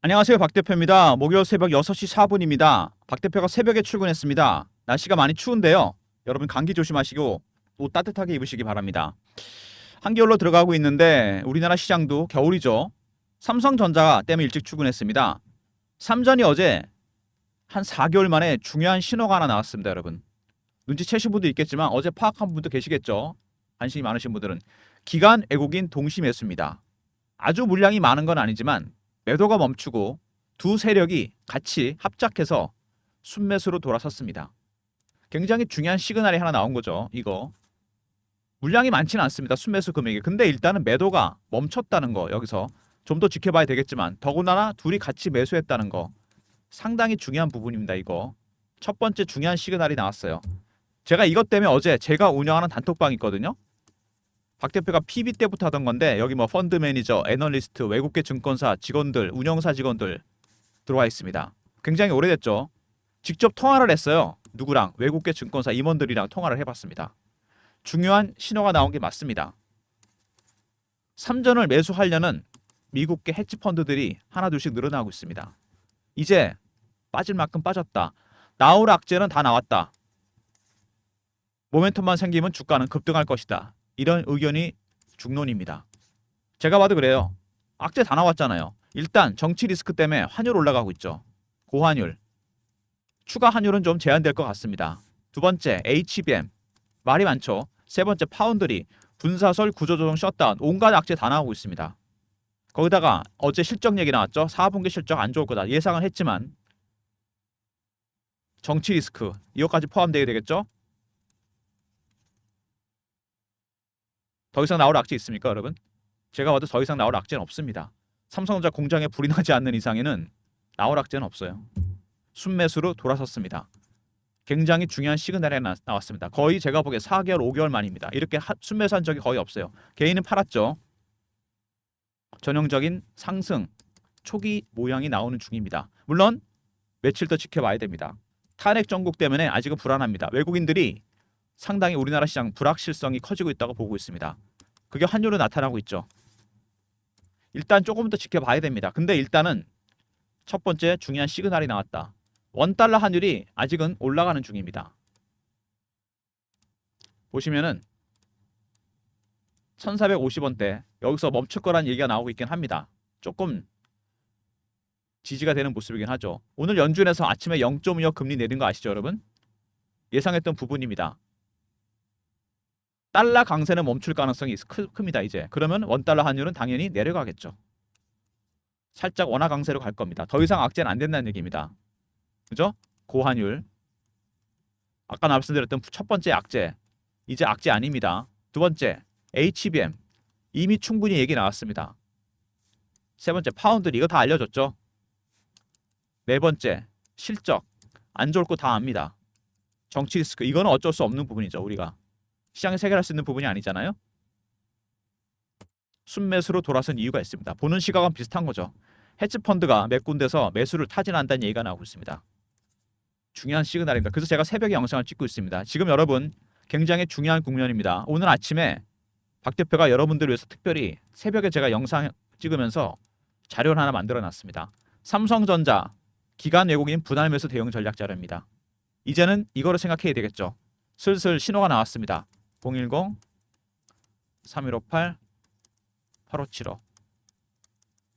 안녕하세요. 박 대표입니다. 목요일 새벽 6시 4분입니다. 박 대표가 새벽에 출근했습니다. 날씨가 많이 추운데요. 여러분 감기 조심하시고 옷 따뜻하게 입으시기 바랍니다. 한겨울로 들어가고 있는데 우리나라 시장도 겨울이죠. 삼성전자 때문에 일찍 출근했습니다. 삼전이 어제 한 4개월 만에 중요한 신호가 하나 나왔습니다. 여러분. 눈치채신 분도 있겠지만 어제 파악한 분도 계시겠죠. 관심이 많으신 분들은 기관 외국인 동시 매수입니다. 아주 물량이 많은 건 아니지만 매도가 멈추고 두 세력이 같이 합작해서 순매수로 돌아섰습니다. 굉장히 중요한 시그널이 하나 나온 거죠. 이거 물량이 많지는 않습니다. 순매수 금액이. 근데 일단은 매도가 멈췄다는 거 여기서 좀 더 지켜봐야 되겠지만 더군다나 둘이 같이 매수했다는 거 상당히 중요한 부분입니다. 이거 첫 번째 중요한 시그널이 나왔어요. 제가 이것 때문에 어제 제가 운영하는 단톡방이 있거든요. 박 대표가 PB 때부터 하던 건데 여기 뭐 펀드 매니저, 애널리스트, 외국계 증권사 직원들, 운영사 직원들 들어와 있습니다. 굉장히 오래됐죠. 직접 통화를 했어요. 누구랑? 외국계 증권사 임원들이랑 통화를 해봤습니다. 중요한 신호가 나온 게 맞습니다. 삼전을 매수하려는 미국계 헤지 펀드들이 하나둘씩 늘어나고 있습니다. 이제 빠질 만큼 빠졌다. 나올 악재는 다 나왔다. 모멘텀만 생기면 주가는 급등할 것이다. 이런 의견이 중론입니다. 제가 봐도 그래요. 악재 다 나왔잖아요. 일단 정치 리스크 때문에 환율 올라가고 있죠. 고환율. 추가 환율은 좀 제한될 것 같습니다. 두 번째 HBM. 말이 많죠. 세 번째 파운드리. 분사설 구조조정 셧다운. 온갖 악재 다 나오고 있습니다. 거기다가 어제 실적 얘기 나왔죠. 4분기 실적 안 좋을 거다. 예상은 했지만 정치 리스크. 이것까지 포함되게 되겠죠. 더 이상 나올 악재 있습니까, 여러분? 제가 봐도 더 이상 나올 악재는 없습니다. 삼성전자 공장에 불이 나지 않는 이상에는 나올 악재는 없어요. 순매수로 돌아섰습니다. 굉장히 중요한 시그널이 나왔습니다. 거의 제가 보기에 4개월, 5개월 만입니다. 이렇게 순매수한 적이 거의 없어요. 개인은 팔았죠. 전형적인 상승 초기 모양이 나오는 중입니다. 물론 며칠 더 지켜봐야 됩니다. 탄핵 정국 때문에 아직은 불안합니다. 외국인들이 상당히 우리나라 시장 불확실성이 커지고 있다고 보고 있습니다. 그게 환율로 나타나고 있죠. 일단 조금 더 지켜봐야 됩니다. 근데 일단은 첫 번째 중요한 시그널이 나왔다. 원달러 환율이 아직은 올라가는 중입니다. 보시면은 1450원대 여기서 멈출 거란 얘기가 나오고 있긴 합니다. 조금 지지가 되는 모습이긴 하죠. 오늘 연준에서 아침에 0.25 금리 내린 거 아시죠, 여러분? 예상했던 부분입니다. 달러 강세는 멈출 가능성이 큽니다. 이제 그러면 원달러 환율은 당연히 내려가겠죠. 살짝 원화 강세로 갈 겁니다. 더 이상 악재는 안 된다는 얘기입니다. 그죠? 고환율. 아까 말씀드렸던 첫 번째 악재. 이제 악재 아닙니다. 두 번째 HBM. 이미 충분히 얘기 나왔습니다. 세 번째 파운드리. 이거 다 알려줬죠. 네 번째 실적. 안 좋을 거 다 압니다. 정치 리스크. 이거는 어쩔 수 없는 부분이죠. 우리가. 시장에서 해결할 수 있는 부분이 아니잖아요. 순매수로 돌아선 이유가 있습니다. 보는 시각은 비슷한 거죠. 헤지펀드가 몇 군데서 매수를 타진한다는 얘기가 나오고 있습니다. 중요한 시그널입니다. 그래서 제가 새벽에 영상을 찍고 있습니다. 지금 여러분 굉장히 중요한 국면입니다. 오늘 아침에 박 대표가 여러분들을 위해서 특별히 새벽에 제가 영상 찍으면서 자료를 하나 만들어 놨습니다. 삼성전자 기관 외국인 분할 매수 대응 전략 자료입니다. 이제는 이거를 생각해야 되겠죠. 슬슬 신호가 나왔습니다. 010-3158-8575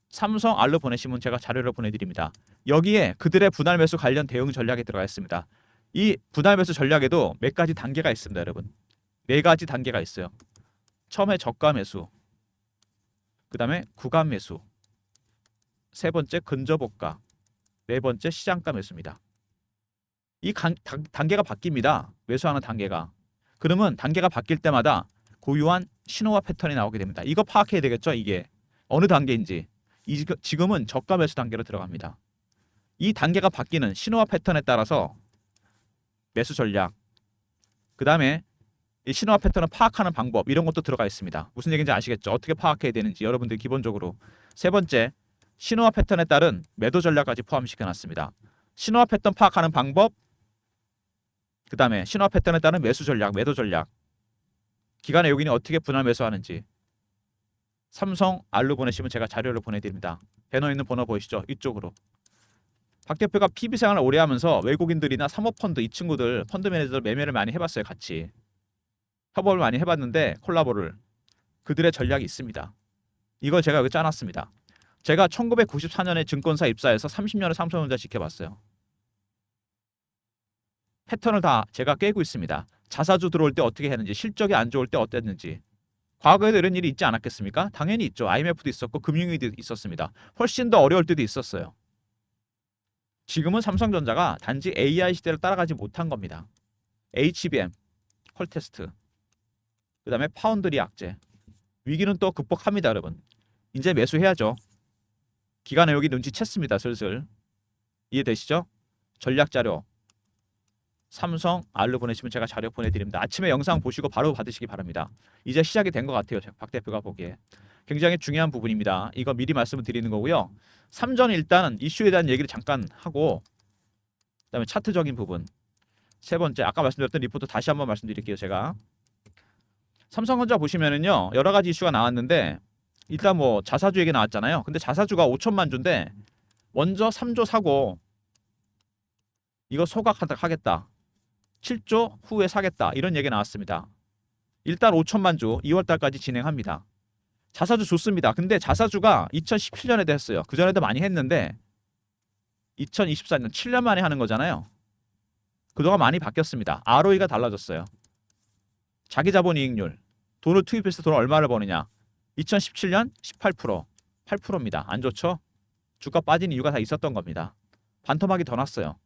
삼성 알로 보내시면 제가 자료를 보내드립니다. 여기에 그들의 분할 매수 관련 대응 전략이 들어가 있습니다. 이 분할 매수 전략에도 몇 가지 단계가 있습니다. 여러분. 네 가지 단계가 있어요. 처음에 저가 매수, 그 다음에 구간 매수, 세 번째 근저보가, 네 번째 시장가 매수입니다. 이 단계가 바뀝니다. 매수하는 단계가. 그러면 단계가 바뀔 때마다 고유한 신호와 패턴이 나오게 됩니다. 이거 파악해야 되겠죠. 이게 어느 단계인지. 지금은 저가 매수 단계로 들어갑니다. 이 단계가 바뀌는 신호와 패턴에 따라서 매수 전략, 그 다음에 이 신호와 패턴을 파악하는 방법 이런 것도 들어가 있습니다. 무슨 얘기인지 아시겠죠? 어떻게 파악해야 되는지 여러분들 기본적으로. 세 번째, 신호와 패턴에 따른 매도 전략까지 포함시켜놨습니다. 신호와 패턴 파악하는 방법, 그 다음에 신호와 패턴에 따른 매수 전략, 매도 전략, 기관 외국인이 어떻게 분할 매수하는지 삼성 알로 보내시면 제가 자료를 보내드립니다. 배너 있는 번호 보이시죠? 이쪽으로. 박 대표가 PB 생활을 오래 하면서 외국인들이나 사모펀드 이 친구들 펀드 매니저들 매매를 많이 해봤어요. 같이 협업을 많이 해봤는데 콜라보를 그들의 전략이 있습니다. 이걸 제가 여기 짜놨습니다. 제가 1994년에 증권사 입사해서 30년을 삼성전자 지켜봤어요. 패턴을 다 제가 깨고 있습니다. 자사주 들어올 때 어떻게 했는지, 실적이 안 좋을 때 어땠는지. 과거에도 이런 일이 있지 않았겠습니까? 당연히 있죠. IMF도 있었고 금융위기도 있었습니다. 훨씬 더 어려울 때도 있었어요. 지금은 삼성전자가 단지 AI 시대를 따라가지 못한 겁니다. HBM, 퀄테스트, 그 다음에 파운드리 악재. 위기는 또 극복합니다, 여러분. 이제 매수해야죠. 기관에 여기 눈치챘습니다, 슬슬. 이해되시죠? 전략자료. 삼성 R로 보내시면 제가 자료 보내드립니다. 아침에 영상 보시고 바로 받으시기 바랍니다. 이제 시작이 된 것 같아요. 박 대표가 보기에. 굉장히 중요한 부분입니다. 이거 미리 말씀을 드리는 거고요. 3전 일단은 이슈에 대한 얘기를 잠깐 하고 그다음에 차트적인 부분. 세 번째 아까 말씀드렸던 리포트 다시 한번 말씀드릴게요. 제가. 삼성전자 보시면은요. 여러 가지 이슈가 나왔는데 일단 뭐 자사주 얘기 나왔잖아요. 근데 자사주가 5천만 주인데 먼저 3조 사고 이거 소각하겠다. 7조 후에 사겠다. 이런 얘기 나왔습니다. 일단 5천만 주 2월 달까지 진행합니다. 자사주 좋습니다. 근데 자사주가 2017년에도 했어요. 그전에도 많이 했는데 2024년 7년 만에 하는 거잖아요. 그동안 많이 바뀌었습니다. ROE가 달라졌어요. 자기 자본 이익률. 돈을 투입해서 돈 얼마를 버느냐. 2017년 18%, 8%입니다. 안 좋죠? 주가 빠진 이유가 다 있었던 겁니다. 반토막이 더 났어요.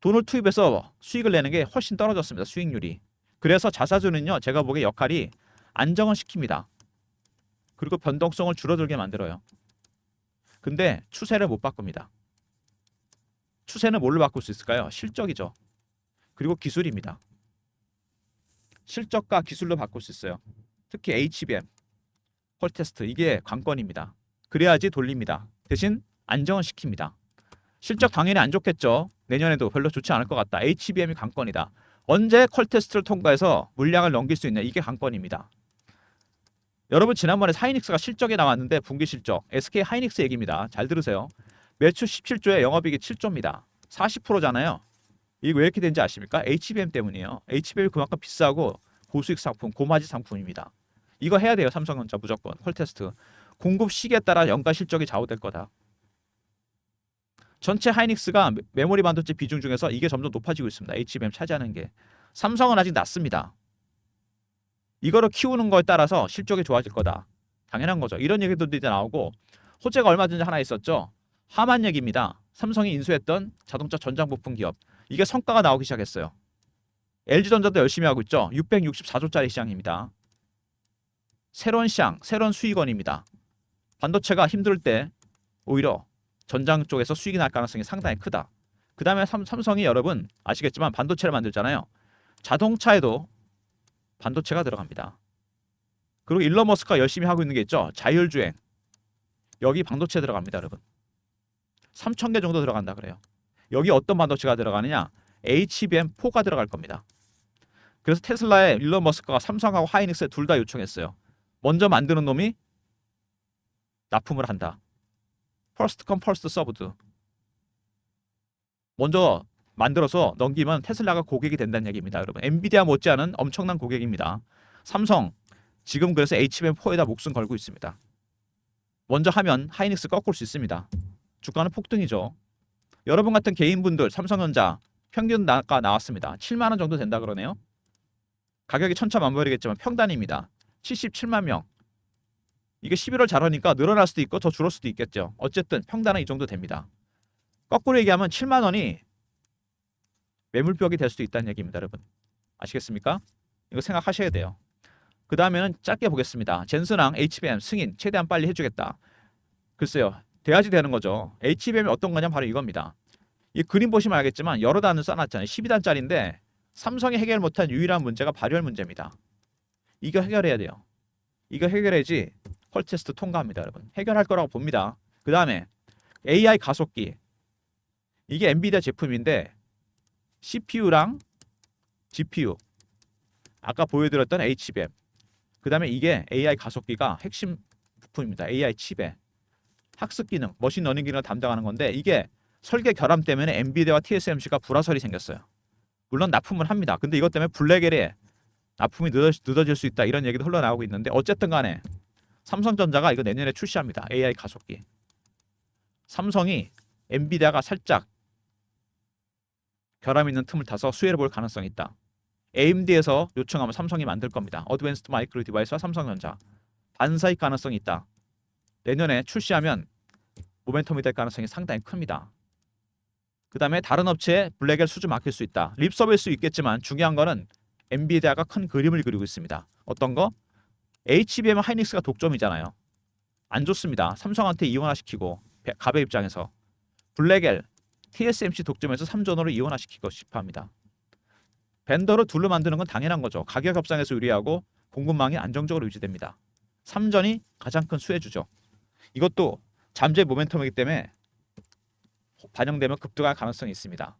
돈을 투입해서 수익을 내는 게 훨씬 떨어졌습니다. 수익률이. 그래서 자사주는요. 제가 보기에 역할이 안정을 시킵니다. 그리고 변동성을 줄어들게 만들어요. 근데 추세를 못 바꿉니다. 추세는 뭘로 바꿀 수 있을까요? 실적이죠. 그리고 기술입니다. 실적과 기술로 바꿀 수 있어요. 특히 HBM, 퀄테스트 이게 관건입니다. 그래야지 돌립니다. 대신 안정을 시킵니다. 실적 당연히 안 좋겠죠. 내년에도 별로 좋지 않을 것 같다. HBM이 관건이다. 언제 퀄테스트를 통과해서 물량을 넘길 수 있냐. 이게 관건입니다. 여러분 지난번에 하이닉스가 실적이 나왔는데 분기 실적 SK 하이닉스 얘기입니다. 잘 들으세요. 매출 17조에 영업이익이 7조입니다. 40%잖아요. 이거 왜 이렇게 된지 아십니까? HBM 때문이에요. HBM이 그만큼 비싸고 고수익 상품, 고마진 상품입니다. 이거 해야 돼요. 삼성전자 무조건. 퀄테스트. 공급 시기에 따라 연간 실적이 좌우될 거다. 전체 하이닉스가 메모리 반도체 비중 중에서 이게 점점 높아지고 있습니다. HBM 차지하는 게. 삼성은 아직 낮습니다. 이거를 키우는 거에 따라서 실적이 좋아질 거다. 당연한 거죠. 이런 얘기들도 이제 나오고 호재가 얼마 전에 하나 있었죠. 하만 얘기입니다. 삼성이 인수했던 자동차 전장 부품 기업. 이게 성과가 나오기 시작했어요. LG전자도 열심히 하고 있죠. 664조짜리 시장입니다. 새로운 시장, 새로운 수익원입니다. 반도체가 힘들 때 오히려 전장 쪽에서 수익이 날 가능성이 상당히 크다. 그 다음에 삼성이 여러분 아시겠지만 반도체를 만들잖아요. 자동차에도 반도체가 들어갑니다. 그리고 일론 머스크가 열심히 하고 있는 게 있죠. 자율주행. 여기 반도체 들어갑니다, 여러분. 3,000개 정도 들어간다 그래요. 여기 어떤 반도체가 들어가느냐? HBM4가 들어갈 겁니다. 그래서 테슬라에 일론 머스크가 삼성하고 하이닉스에 둘 다 요청했어요. 먼저 만드는 놈이 납품을 한다. 퍼스트 컴 퍼스트 서브드. 먼저 만들어서 넘기면 테슬라가 고객이 된다는 얘기입니다. 여러분. 엔비디아 못지않은 엄청난 고객입니다. 삼성 지금 그래서 HBM4에다 목숨 걸고 있습니다. 먼저 하면 하이닉스 꺾을 수 있습니다. 주가는 폭등이죠. 여러분 같은 개인분들 삼성전자 평균 나가 나왔습니다. 7만 원 정도 된다 그러네요. 가격이 천차만별이겠지만 평단입니다. 77만 명. 이게 11월 잘하니까 늘어날 수도 있고 더 줄을 수도 있겠죠. 어쨌든 평단은 이 정도 됩니다. 거꾸로 얘기하면 7만 원이 매물벽이 될 수도 있다는 얘기입니다. 여러분. 아시겠습니까? 이거 생각하셔야 돼요. 그 다음에는 짧게 보겠습니다. 젠슨항 HBM 승인 최대한 빨리 해주겠다. 글쎄요. 돼야지 되는 거죠. HBM이 어떤 거냐면 바로 이겁니다. 이 그림 보시면 알겠지만 여러 단을 써놨잖아요. 12단짜리인데 삼성이 해결 못한 유일한 문제가 발열 문제입니다. 이거 해결해야 돼요. 이거 해결해야지 퀄테스트 통과합니다. 여러분. 해결할 거라고 봅니다. 그 다음에 AI 가속기. 이게 엔비디아 제품인데 CPU랑 GPU 아까 보여드렸던 HBM 그 다음에 이게 AI 가속기가 핵심 부품입니다. AI 칩에 학습 기능, 머신러닝 기능을 담당하는 건데 이게 설계 결함 때문에 엔비디아와 TSMC가 불화설이 생겼어요. 물론 납품을 합니다. 근데 이것 때문에 블랙엘에 납품이 늦어질 수 있다 이런 얘기도 흘러나오고 있는데 어쨌든 간에 삼성전자가 이거 내년에 출시합니다. AI 가속기. 삼성이 엔비디아가 살짝 결함 있는 틈을 타서 수혜를 볼 가능성이 있다. AMD에서 요청하면 삼성이 만들 겁니다. 어드밴스드 마이크로 디바이스와 삼성전자. 반사익 가능성이 있다. 내년에 출시하면 모멘텀이 될 가능성이 상당히 큽니다. 그 다음에 다른 업체에 블랙엘 수주 맡길 수 있다. 립 서비스일 수 있겠지만 중요한 거는 엔비디아가 큰 그림을 그리고 있습니다. 어떤 거? HBM 하이닉스가 독점이잖아요. 안 좋습니다. 삼성한테 이원화시키고 갑의 입장에서 블랙엘, TSMC 독점에서 삼전으로 이원화시키고 싶어 합니다. 벤더를 둘로 만드는 건 당연한 거죠. 가격 협상에서 유리하고 공급망이 안정적으로 유지됩니다. 삼전이 가장 큰 수혜주죠. 이것도 잠재 모멘텀이기 때문에 반영되면 급등할 가능성이 있습니다.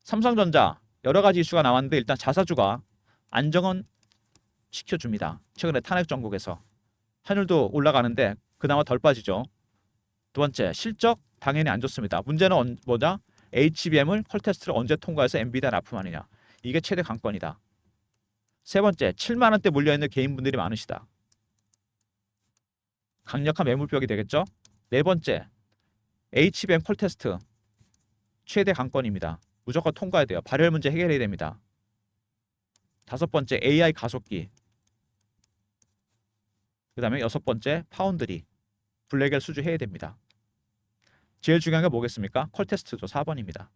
삼성전자 여러 가지 이슈가 나왔는데 일단 자사주가 안정은 시켜줍니다. 최근에 탄핵 정국에서 환율도 올라가는데 그나마 덜 빠지죠. 두 번째, 실적 당연히 안 좋습니다. 문제는 뭐냐? HBM을 컬 테스트를 언제 통과해서 엔비디아 납품하느냐. 이게 최대 관건이다. 세 번째, 7만 원대 물려있는 개인분들이 많으시다. 강력한 매물벽이 되겠죠. 네 번째, HBM 컬 테스트 최대 관건입니다. 무조건 통과해야 돼요. 발열 문제 해결해야 됩니다. 다섯 번째, AI 가속기. 그 다음에 여섯 번째, 파운드리. 블랙엘 수주해야 됩니다. 제일 중요한 게 뭐겠습니까? 컬 테스트죠. 4번입니다.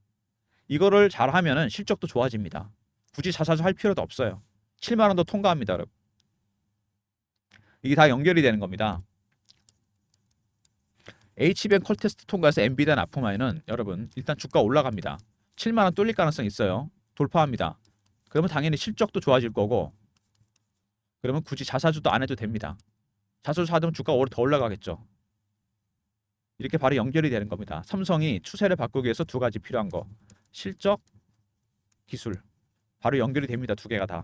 이거를 잘하면은 실적도 좋아집니다. 굳이 자사주 할 필요도 없어요. 7만 원도 통과합니다, 여러분. 이게 다 연결이 되는 겁니다. HBM 컬 테스트 통과해서 엔비디아 납품하면은 여러분 일단 주가 올라갑니다. 7만 원 뚫릴 가능성이 있어요. 돌파합니다. 그러면 당연히 실적도 좋아질 거고 그러면 굳이 자사주도 안 해도 됩니다. 자사주 사두면 주가가 오히려 더 올라가겠죠. 이렇게 바로 연결이 되는 겁니다. 삼성이 추세를 바꾸기 위해서 두 가지 필요한 거. 실적, 기술. 바로 연결이 됩니다. 두 개가 다.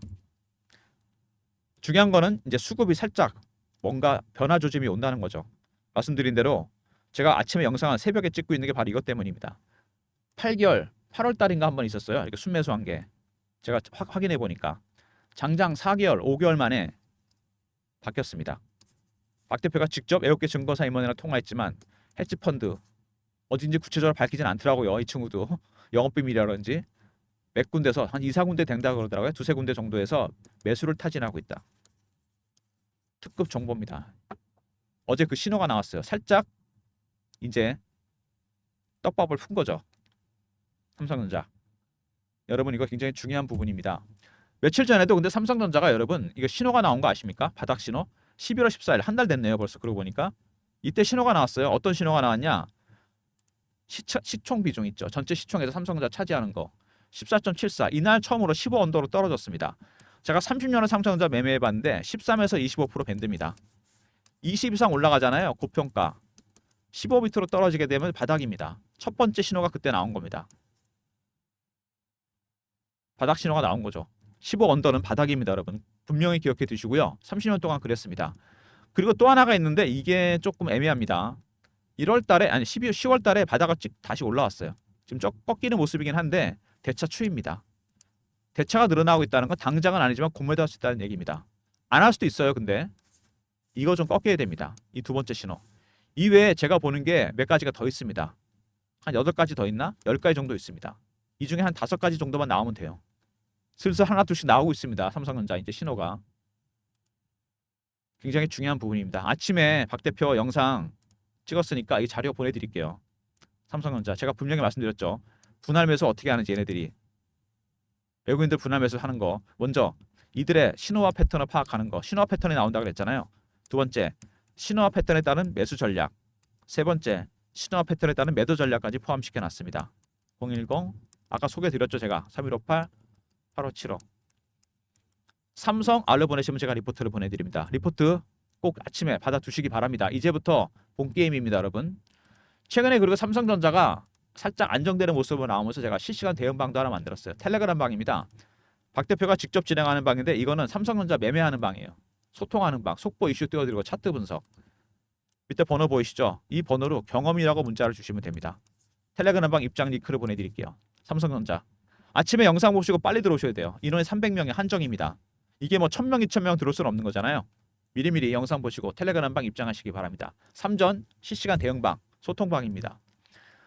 중요한 거는 이제 수급이 살짝 뭔가 변화 조짐이 온다는 거죠. 말씀드린 대로 제가 아침에 영상을 새벽에 찍고 있는 게 바로 이것 때문입니다. 8개월, 8월 달인가 한 번 있었어요. 이렇게 순매수한 게. 제가 확인해 보니까 장장 4개월, 5개월 만에 바뀌었습니다. 박 대표가 직접 애국계 증거사 임원이랑 통화했지만 헤지펀드 어딘지 구체적으로 밝히진 않더라고요. 이 친구도 영업비밀이라든지 몇 군데서 한 2, 4군데 된다고 그러더라고요. 두세 군데 정도에서 매수를 타진하고 있다. 특급 정보입니다. 어제 그 신호가 나왔어요. 살짝 이제 떡밥을 푼 거죠. 삼성전자. 여러분 이거 굉장히 중요한 부분입니다. 며칠 전에도 근데 삼성전자가 여러분 이거 신호가 나온 거 아십니까? 바닥 신호. 11월 14일 한 달 됐네요. 벌써 그러고 보니까. 이때 신호가 나왔어요. 어떤 신호가 나왔냐? 시총 비중 있죠. 전체 시총에서 삼성전자 차지하는 거. 14.74. 이날 처음으로 15 언더로 떨어졌습니다. 제가 30년을 삼성전자 매매해 봤는데 13에서 25% 밴드입니다. 20 이상 올라가잖아요. 고평가. 15 밑으로 떨어지게 되면 바닥입니다. 첫 번째 신호가 그때 나온 겁니다. 바닥 신호가 나온 거죠. 15 언더는 바닥입니다, 여러분. 분명히 기억해 두시고요. 30년 동안 그랬습니다. 그리고 또 하나가 있는데 이게 조금 애매합니다. 1월 달에 아니 10월 달에 바닥을 다시 올라왔어요. 지금 꺾이는 모습이긴 한데 대차 추입니다. 대차가 늘어나고 있다는 건 당장은 아니지만 공매도할 수 있다는 얘기입니다. 안 할 수도 있어요. 근데 이거 좀 꺾여야 됩니다. 이 두 번째 신호. 이외에 제가 보는 게 몇 가지가 더 있습니다. 한 8가지 더 있나? 10가지 정도 있습니다. 이 중에 한 5가지 정도만 나오면 돼요. 슬슬 하나 둘씩 나오고 있습니다. 삼성전자 이제 신호가. 굉장히 중요한 부분입니다. 아침에 박 대표 영상 찍었으니까 이 자료 보내드릴게요. 삼성전자 제가 분명히 말씀드렸죠. 분할 매수 어떻게 하는지 얘네들이. 외국인들 분할 매수 하는 거. 먼저 이들의 신호와 패턴을 파악하는 거. 신호와 패턴이 나온다고 그랬잖아요. 두 번째 신호와 패턴에 따른 매수 전략. 세 번째 신호와 패턴에 따른 매도 전략까지 포함시켜 놨습니다. 010 아까 소개드렸죠. 제가 3158 8575 삼성 알로 보내시면 제가 리포트를 보내드립니다. 리포트 꼭 아침에 받아두시기 바랍니다. 이제부터 본게임입니다, 여러분. 최근에 그리고 삼성전자가 살짝 안정되는 모습으로 나오면서 제가 실시간 대응방도 하나 만들었어요. 텔레그램 방입니다. 박 대표가 직접 진행하는 방인데 이거는 삼성전자 매매하는 방이에요. 소통하는 방, 속보 이슈 띄워드리고 차트 분석. 밑에 번호 보이시죠? 이 번호로 경험이라고 문자를 주시면 됩니다. 텔레그램방 입장 링크를 보내드릴게요. 삼성전자. 아침에 영상 보시고 빨리 들어오셔야 돼요. 인원이 300명이 한정입니다. 이게 뭐 1000명, 2000명 들어올 수는 없는 거잖아요. 미리미리 영상 보시고 텔레그램방 입장하시기 바랍니다. 3전 실시간 대응방, 소통방입니다.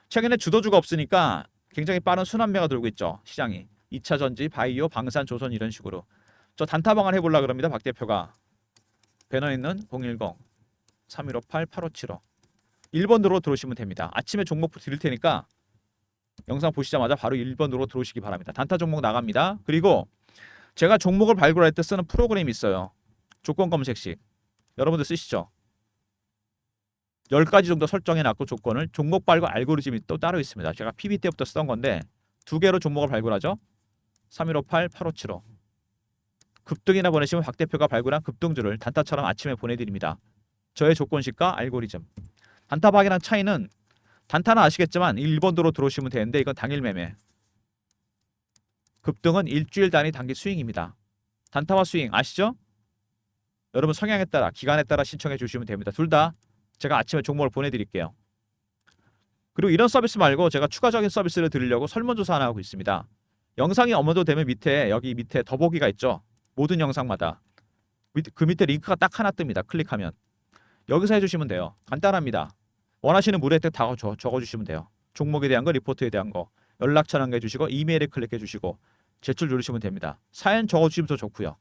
최근에 주도주가 없으니까 굉장히 빠른 순환매가 돌고 있죠. 시장이. 2차 전지, 바이오, 방산, 조선 이런 식으로. 저 단타방을 해보려고 그럽니다. 박 대표가. 배너 있는 010-3158-8575 1번으로 들어오시면 됩니다. 아침에 종목 드릴 테니까 영상 보시자마자 바로 1번으로 들어오시기 바랍니다. 단타 종목 나갑니다. 그리고 제가 종목을 발굴할 때 쓰는 프로그램이 있어요. 조건 검색식. 여러분들 쓰시죠? 10가지 정도 설정해놨고 조건을 종목 발굴 알고리즘이 또 따로 있습니다. 제가 PB 때부터 쓰던 건데 2개로 종목을 발굴하죠. 3158-8575 급등이나 보내시면 박 대표가 발굴한 급등주를 단타처럼 아침에 보내드립니다. 저의 조건식과 알고리즘. 단타박이랑 차이는 단타는 아시겠지만 1번도로 들어오시면 되는데 이건 당일 매매. 급등은 일주일 단위 단기 스윙입니다. 단타와 스윙 아시죠? 여러분 성향에 따라 기간에 따라 신청해 주시면 됩니다. 둘 다 제가 아침에 종목을 보내드릴게요. 그리고 이런 서비스 말고 제가 추가적인 서비스를 드리려고 설문조사 하나 하고 있습니다. 영상이 업로드되면 밑에 여기 밑에 더보기가 있죠. 모든 영상마다 그 밑에 링크가 딱 하나 뜹니다. 클릭하면 여기서 해주시면 돼요. 간단합니다. 원하시는 무료 혜택 다 적어주시면 돼요. 종목에 대한 거, 리포트에 대한 거, 연락처 남겨 주시고 이메일에 클릭해 주시고 제출 누르시면 됩니다. 사연 적어주시면 더 좋고요.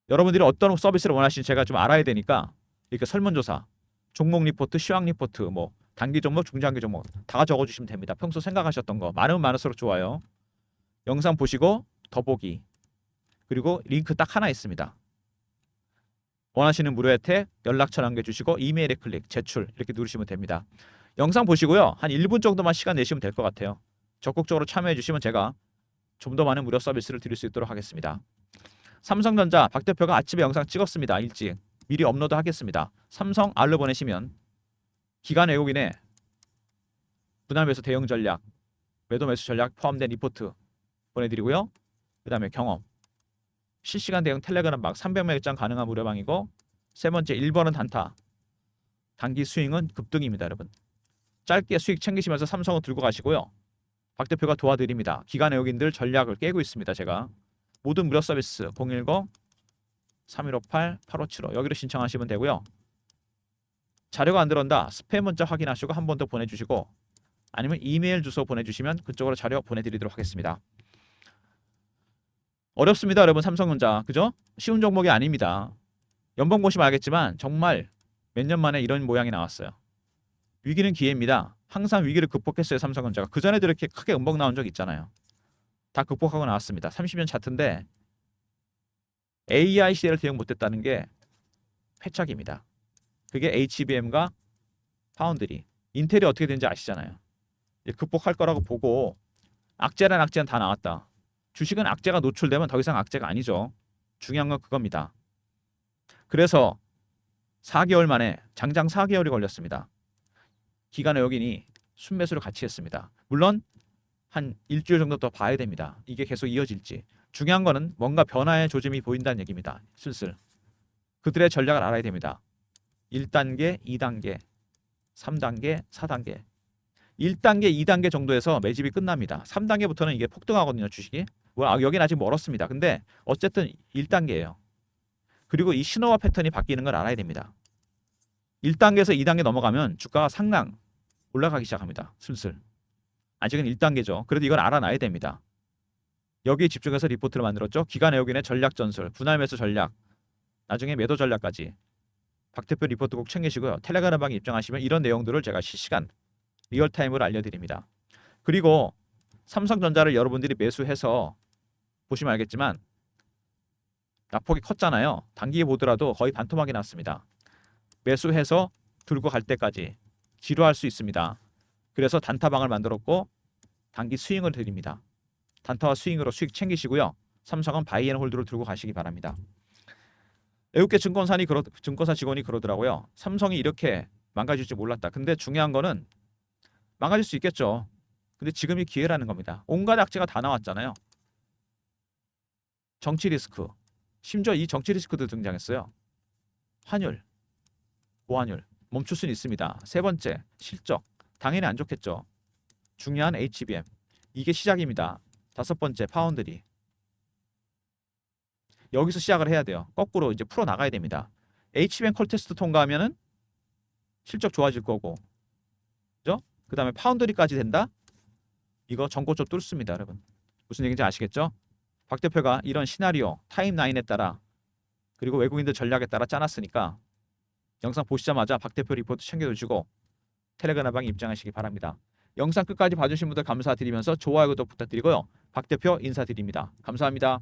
여러분들이 어떤 서비스를 원하시는지 제가 좀 알아야 되니까 이렇게 설문조사, 종목 리포트, 시황 리포트, 뭐 단기 종목, 중장기 종목 다 적어주시면 됩니다. 평소 생각하셨던 거 많으면 많을수록 좋아요. 영상 보시고 더보기 그리고 링크 딱 하나 있습니다. 원하시는 무료 혜택 연락처 남겨주시고 이메일에 클릭, 제출 이렇게 누르시면 됩니다. 영상 보시고요. 한 1분 정도만 시간 내시면 될 것 같아요. 적극적으로 참여해 주시면 제가 좀 더 많은 무료 서비스를 드릴 수 있도록 하겠습니다. 삼성전자 박 대표가 아침에 영상 찍었습니다. 일찍 미리 업로드 하겠습니다. 삼성 R로 보내시면 기간 외국인의 분할 매수 대응 전략, 매도 매수 전략 포함된 리포트 보내드리고요. 그 다음에 경험 실시간 대응 텔레그램방 300매장 가능한 무료방이고 세 번째 1번은 단타 단기 스윙은 급등입니다. 여러분 짧게 수익 챙기시면서 삼성은 들고 가시고요. 박 대표가 도와드립니다. 기관 외국인들 전략을 깨고 있습니다. 제가 모든 무료 서비스 010-3158-8575 여기로 신청하시면 되고요. 자료가 안 들어온다 스팸 문자 확인하시고 한 번 더 보내주시고 아니면 이메일 주소 보내주시면 그쪽으로 자료 보내드리도록 하겠습니다. 어렵습니다. 여러분 삼성전자 그죠? 쉬운 종목이 아닙니다. 연봉 보시면 알겠지만 정말 몇 년 만에 이런 모양이 나왔어요. 위기는 기회입니다. 항상 위기를 극복했어요. 삼성전자가. 그전에도 이렇게 크게 음봉 나온 적 있잖아요. 다 극복하고 나왔습니다. 30년 차트인데 AI 시대를 대응 못했다는 게 패착입니다. 그게 HBM과 파운드리, 인텔이 어떻게 되는지 아시잖아요. 극복할 거라고 보고 악재란 악재는 다 나왔다. 주식은 악재가 노출되면 더 이상 악재가 아니죠. 중요한 건 그겁니다. 그래서 4개월 만에 장장 4개월이 걸렸습니다. 기관 외국인이 순매수를 같이 했습니다. 물론 한 일주일 정도 더 봐야 됩니다. 이게 계속 이어질지. 중요한 거는 뭔가 변화의 조짐이 보인다는 얘기입니다. 슬슬. 그들의 전략을 알아야 됩니다. 1단계, 2단계, 3단계, 4단계. 1단계, 2단계 정도에서 매집이 끝납니다. 3단계부터는 이게 폭등하거든요. 주식이. 여긴 아직 멀었습니다. 근데 어쨌든 1단계예요. 그리고 이 신호와 패턴이 바뀌는 걸 알아야 됩니다. 1단계에서 2단계 넘어가면 주가가 상당 올라가기 시작합니다. 슬슬. 아직은 1단계죠. 그래도 이걸 알아놔야 됩니다. 여기에 집중해서 리포트를 만들었죠. 기관 외국인의 전략 전술, 분할 매수 전략, 나중에 매도 전략까지. 박 대표 리포트 꼭 챙기시고요. 텔레그램방에 입장하시면 이런 내용들을 제가 실시간 리얼타임으로 알려드립니다. 그리고 삼성전자를 여러분들이 매수해서 보시면 알겠지만 낙폭이 컸잖아요. 단기에 보더라도 거의 반토막이 났습니다. 매수해서 들고 갈 때까지 지루할 수 있습니다. 그래서 단타방을 만들었고 단기 스윙을 드립니다. 단타와 스윙으로 수익 챙기시고요. 삼성은 바이앤홀드로 들고 가시기 바랍니다. 외국계 증권사 직원이 그러더라고요. 삼성이 이렇게 망가질 줄 몰랐다. 근데 중요한 거는 망가질 수 있겠죠. 근데 지금이 기회라는 겁니다. 온갖 악재가 다 나왔잖아요. 정치 리스크. 심지어 이 정치 리스크도 등장했어요. 환율. 보완율 멈출 수는 있습니다. 세 번째, 실적 당연히 안 좋겠죠. 중요한 HBM 이게 시작입니다. 다섯 번째, 파운드리 여기서 시작을 해야 돼요. 거꾸로 이제 풀어 나가야 됩니다. HBM 컬 테스트 통과하면은 실적 좋아질 거고, 그죠? 그 다음에 파운드리까지 된다? 이거 전고점 뚫습니다, 여러분. 무슨 얘기인지 아시겠죠? 박 대표가 이런 시나리오, 타임라인에 따라 그리고 외국인들 전략에 따라 짜놨으니까 영상 보시자마자 박 대표 리포트 챙겨주시고 텔레그램 방에 입장하시기 바랍니다. 영상 끝까지 봐주신 분들 감사드리면서 좋아요, 구독 부탁드리고요. 박 대표 인사드립니다. 감사합니다.